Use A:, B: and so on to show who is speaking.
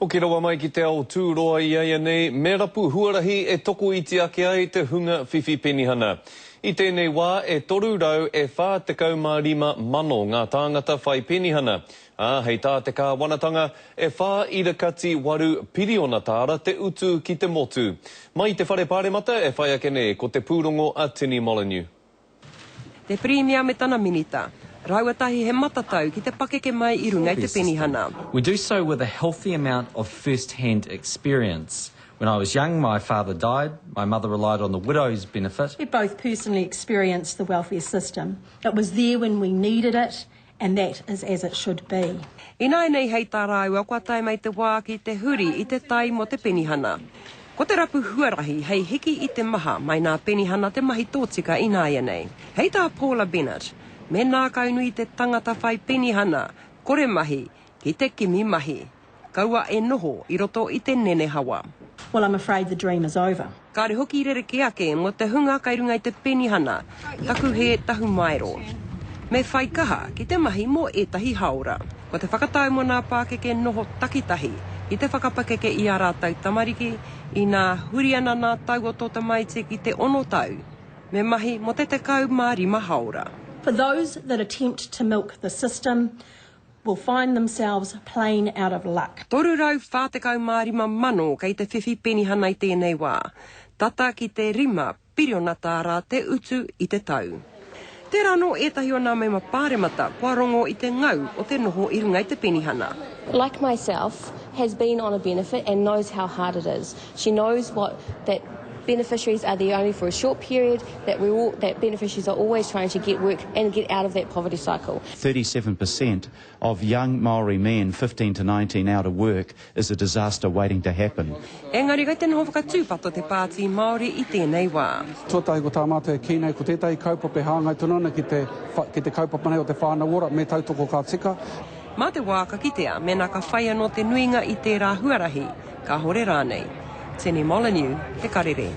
A: O ki rawa mai ki te ao tūroa I eia nei, me rapu huarahi e toko I te ake ai te hunga whiwhi penihana. I tēnei wā e 345 mano ngā tāngata whai penihana. Hei tā te kā wanatanga e whā irakati 8 piriona tāra te utu ki te motu. Mai te whare pāremata e whai ake nei ko te pūrongo a Tini Molyneux.
B: Te premia me tana minita. Rauatahi he matatau ki te pakeke mai I runga I te penihana.
C: We do so with a healthy amount of first-hand experience. When I was young, my father died. My mother relied on the widow's benefit.
D: We both personally experienced the welfare system. It was there when we needed it, and that is as it should be.
B: Ina nei hei tā rāua kua tai mai te wā ki te huri I te tai mo te penihana. Ko te rapu huarahi hei hiki I te maha mai nā penihana te mahi tōtika I nāia nei. Hei tā Paula Bennett. Me nā kaunui te tangata whai penihana, kore mahi, ki te kimi mahi. Kaua e noho I roto I te nene hawa.
D: Well, I'm afraid the dream is over.
B: Kāre hoki rere ke ake mo te hunga kai runga I te penihana, taku he tahu maero. Me whai kaha ki te mahi mo etahi haura. Ko te whakatau mo nā pākeke noho takitahi, I te whakapakeke I a rātau tamariki, I nā huriana nā tau o tō tamaiti ki te ono tau. Me mahi mo te kau mārima haura.
D: For those that attempt to milk the system will find themselves plain out of luck.
B: Toru rau whātekau mārima mano kei te whiwhi penihana I tēnei wā. Tata ki te 5 piriona tāra te utu I te tau. Te rano etahi o nā mea pāremata kua rongo I te ngau o te noho I runga I te penihana.
E: Like myself, has been on a benefit and knows how hard it is. She knows that beneficiaries are there only for a short period, that beneficiaries are always trying to get work and get out of that poverty cycle.
F: 37% of young Maori men 15 to 19 out of work is a disaster waiting to happen.
B: Engari gai te noho whakatūpato te pāti Māori I tēnei wā.
G: Tuatahi ko tā mātua e kīnei ko tētai kaupapa hāngai tunana ki te kaupapa nei o te whānau ora me tautoko kā tika.
B: Mā te wā ka kitea, me nā ka whaia no te nuinga I tērā huarahi, ka hore rānei. Tini Molyneux, te karere.